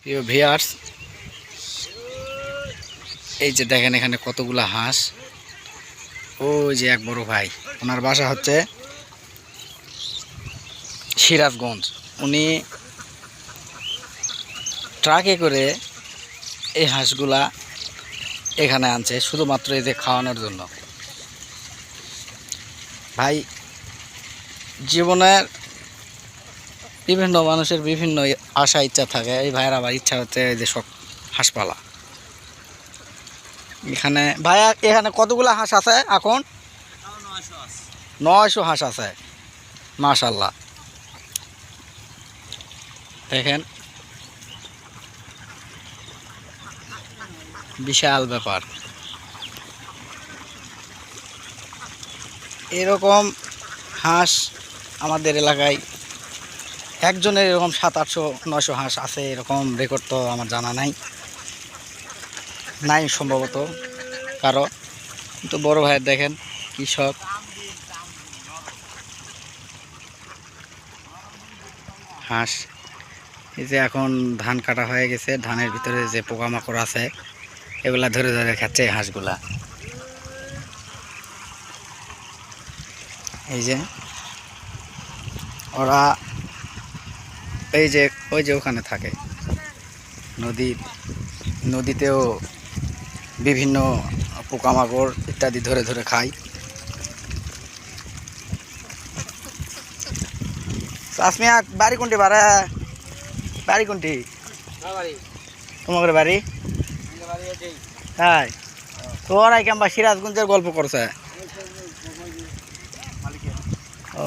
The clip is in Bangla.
প্রিয় ভিউয়ার্স, এই যে দেখেন এখানে কতগুলা হাঁস। ওই যে এক বড় ভাই, ওনার বাসা হচ্ছে সিরাজগঞ্জ। উনি ট্রাকে করে এই হাঁসগুলা এখানে আনছে শুধুমাত্র এই যে খাওয়ানোর জন্য। ভাই, জীবনের বিভিন্ন মানুষের বিভিন্ন আশা ইচ্ছা থাকে। এই ভাইয়ের আবার ইচ্ছা হচ্ছে এই যে সব হাঁস পালা। এখানে ভাইয়া, এখানে কতগুলো হাঁস আছে এখন? 900 হাঁস আছে, মাশাল্লাহ। দেখেন, বিশাল ব্যাপার। এরকম হাঁস আমাদের এলাকায় একজনের এরকম 700-800 হাঁস আছে, এরকম রেকর্ড তো আমার জানা নাই সম্ভবত কারো। কিন্তু বড় ভাইয়ের দেখেন কৃষক, হাঁস। এই যে এখন ধান কাটা হয়ে গেছে, ধানের ভিতরে যে পোকামাকড় আছে এগুলা ধরে ধরে খাচ্ছে এই হাঁসগুলা। এই যে ওরা এই যে ওই যে ওখানে থাকে নদীতেও বিভিন্ন পোকামাকড় ইত্যাদি ধরে ধরে খায়। আসমিয়া, বাড়ি কোনটি? বাড়ি কোনটি তোমাদের বাড়ি? তাই তো ওরাই কেমবা সিরাজগঞ্জের গল্প করছে। ও